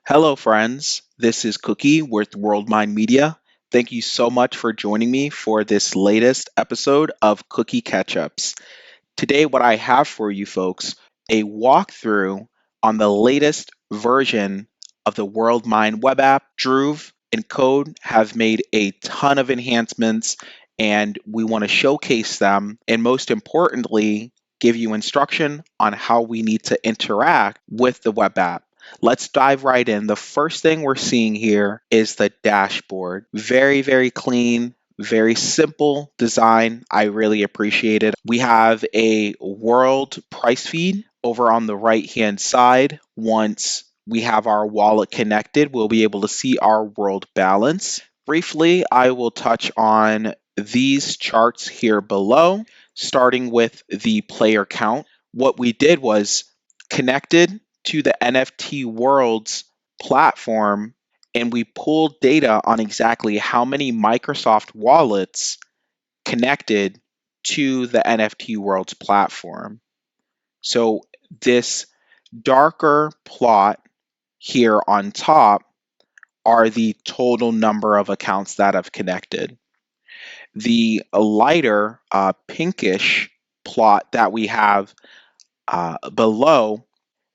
Hello, friends. This is Cookie with WRLDMind Media. Thank you so much for joining me for this latest episode of Cookie Catch-Ups. Today, what I have for you folks, a walkthrough on the latest version of the WRLDMind web app. Dhruv and Code have made a ton of enhancements, and we want to showcase them, and most importantly, give you instruction on how we need to interact with the web app. Let's dive right in. The first thing we're seeing here is the dashboard. Very, very clean, very simple design. I really appreciate it. We have a world price feed over on the right hand side. Once we have our wallet connected, we'll be able to see our world balance. Briefly, I will touch on these charts here below, starting with the player count. What we did was connected to the NFT Worlds platform, and we pulled data on exactly how many Microsoft wallets connected to the NFT Worlds platform. So this darker plot here on top are the total number of accounts that have connected. The lighter pinkish plot that we have below,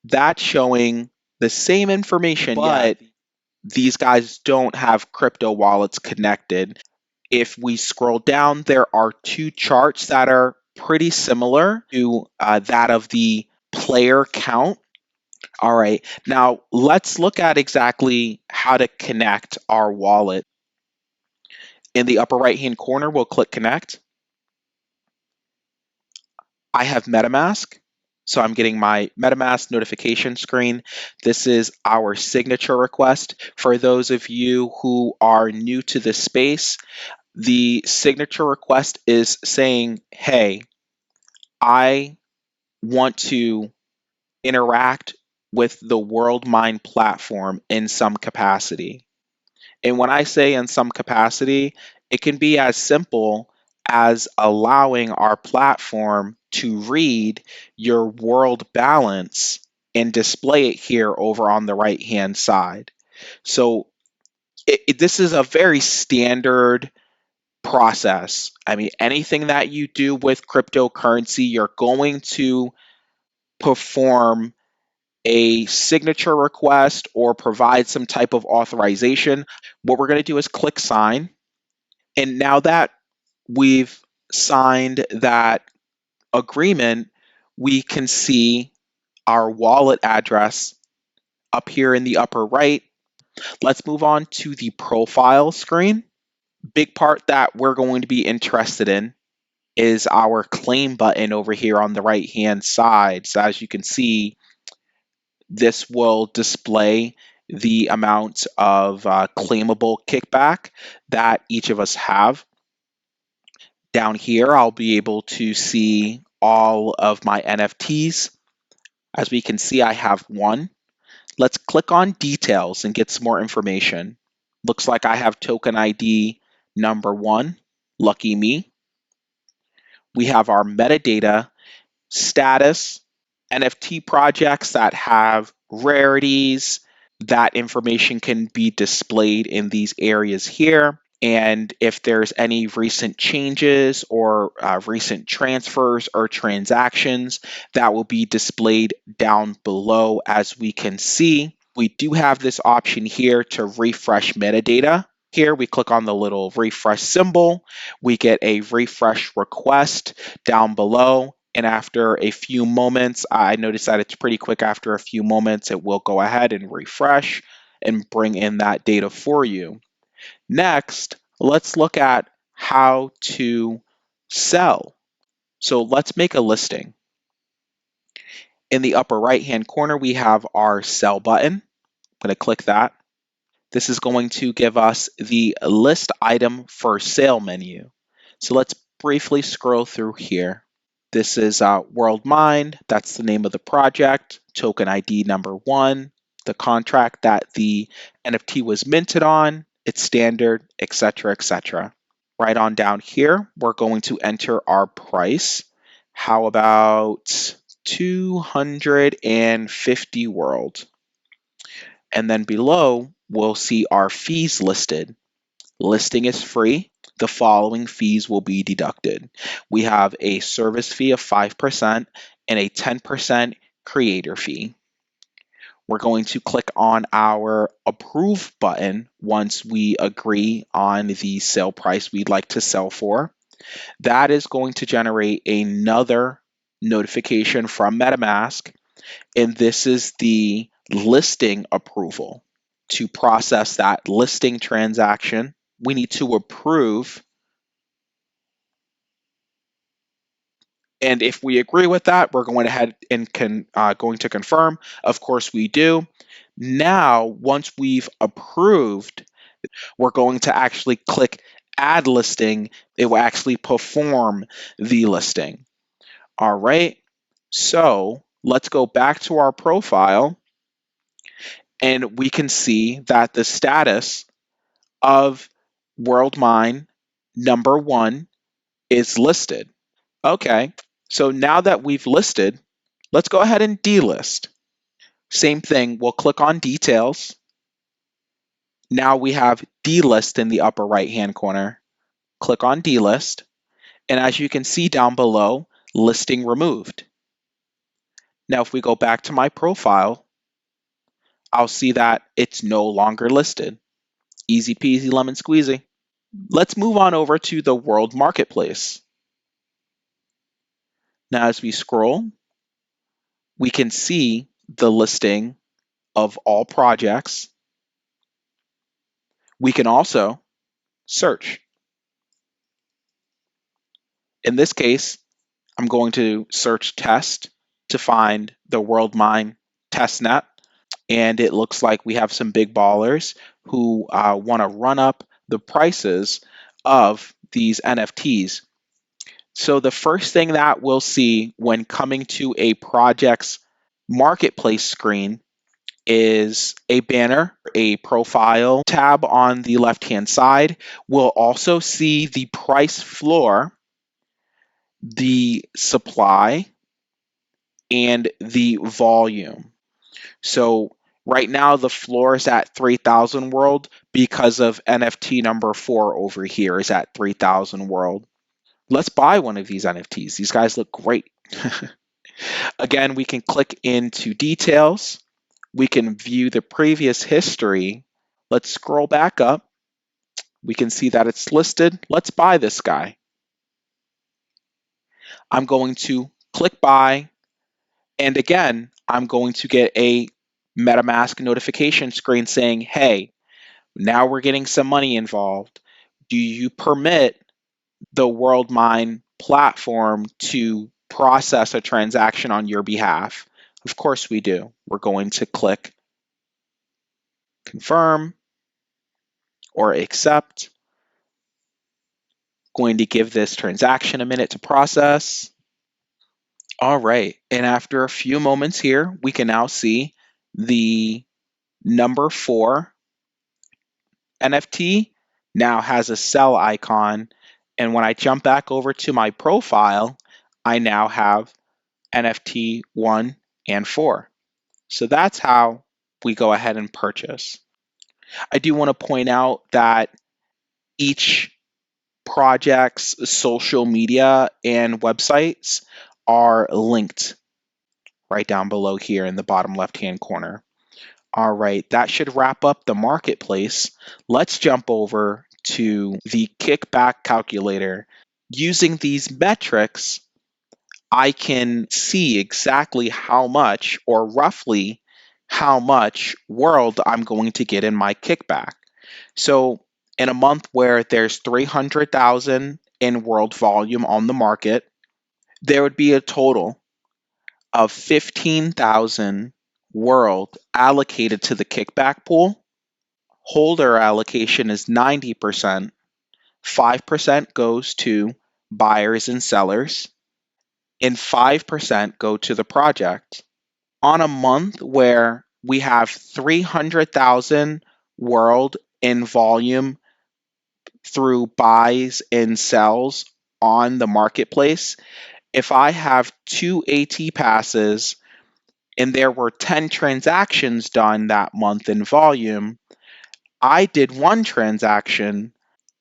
that's showing the same information, but these guys don't have crypto wallets connected. If we scroll down, there are two charts that are pretty similar to that of the player count. All right, now let's look at exactly how to connect our wallet. In the upper right hand corner, we'll click connect. I have MetaMask, so I'm getting my MetaMask notification screen. This is our signature request. For those of you who are new to this space, the signature request is saying, hey, I want to interact with the WRLDMind platform in some capacity. And when I say in some capacity, it can be as simple as allowing our platform to read your world balance and display it here over on the right hand side. So this is a very standard process. I mean, anything that you do with cryptocurrency, you're going to perform a signature request or provide some type of authorization. What we're going to do is click sign. And now that we've signed that agreement, we can see our wallet address up here in the upper right. Let's move on to the profile screen. Big part that we're going to be interested in is our claim button over here on the right hand side. So as you can see, this will display the amount of claimable kickback that each of us have. Down here, I'll be able to see all of my NFTs. As we can see, I have one. Let's click on details and get some more information. Looks like I have token ID number 1, lucky me. We have our metadata, status, NFT projects that have rarities. That information can be displayed in these areas here. And if there's any recent changes or recent transfers or transactions, that will be displayed down below. As we can see, we do have this option here to refresh metadata. Here we click on the little refresh symbol. We get a refresh request down below. And after a few moments, I notice that it's pretty quick. After a few moments, it will go ahead and refresh and bring in that data for you. Next, let's look at how to sell. So let's make a listing. In the upper right-hand corner, we have our sell button. I'm going to click that. This is going to give us the list item for sale menu. So let's briefly scroll through here. This is WRLDMind. That's the name of the project. Token ID number 1. The contract that the NFT was minted on. Its standard, etc., etc. Right on down here, we're going to enter our price. How about 250 world? And then below, we'll see our fees listed. Listing is free. The following fees will be deducted. We have a service fee of 5% and a 10% creator fee. We're going to click on our approve button once we agree on the sale price we'd like to sell for. That is going to generate another notification from MetaMask, and this is the listing approval. To process that listing transaction, we need to approve. And if we agree with that, we're going ahead and going to confirm. Of course, we do. Now, once we've approved, we're going to actually click add listing. It will actually perform the listing. All right. So let's go back to our profile, and we can see that the status of WRLDMind #1 is listed. Okay, so now that we've listed, let's go ahead and delist. Same thing, we'll click on details. Now we have delist in the upper right hand corner. Click on delist, and as you can see down below, listing removed. Now if we go back to my profile, I'll see that it's no longer listed. Easy peasy lemon squeezy. Let's move on over to the World Marketplace. Now as we scroll, we can see the listing of all projects. We can also search. In this case, I'm going to search test to find the WRLDMind testnet. And it looks like we have some big ballers who want to run up the prices of these NFTs. So the first thing that we'll see when coming to a project's marketplace screen is a banner, a profile tab on the left-hand side. We'll also see the price floor, the supply, and the volume. So right now the floor is at 3,000 world because of NFT number 4 over here is at 3,000 world. Let's buy one of these NFTs. These guys look great. Again, we can click into details. We can view the previous history. Let's scroll back up. We can see that it's listed. Let's buy this guy. I'm going to click buy. And again, I'm going to get a MetaMask notification screen saying, hey, now we're getting some money involved. Do you permit the WRLDMind platform to process a transaction on your behalf? Of course we do. We're going to click confirm or accept. Going to give this transaction a minute to process. All right, and after a few moments here, we can now see the number 4 NFT now has a sell icon. And when I jump back over to my profile, I now have NFT 1 and 4. So that's how we go ahead and purchase. I do want to point out that each project's social media and websites are linked right down below here in the bottom left-hand corner. All right, that should wrap up the marketplace. Let's jump over to the Kickback Calculator. Using these metrics, I can see exactly how much or roughly how much world I'm going to get in my kickback. So in a month where there's 300,000 in world volume on the market, there would be a total of 15,000 world allocated to the kickback pool. Holder allocation is 90%. 5% goes to buyers and sellers, and 5% go to the project. On a month where we have 300,000 world in volume through buys and sells on the marketplace, if I have 2 AT passes and there were 10 transactions done that month in volume, I did one transaction,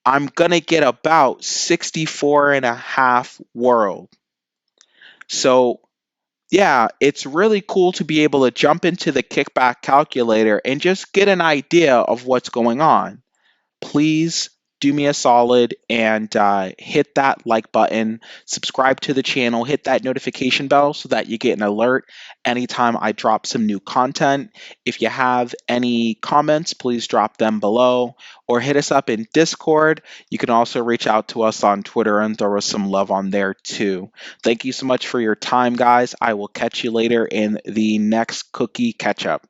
I'm going to get about 64 and a half world. So yeah, it's really cool to be able to jump into the Kickback Calculator and just get an idea of what's going on. Please do me a solid and hit that like button, subscribe to the channel, hit that notification bell so that you get an alert anytime I drop some new content. If you have any comments, please drop them below or hit us up in Discord. You can also reach out to us on Twitter and throw us some love on there too. Thank you so much for your time, guys. I will catch you later in the next cookie catch up.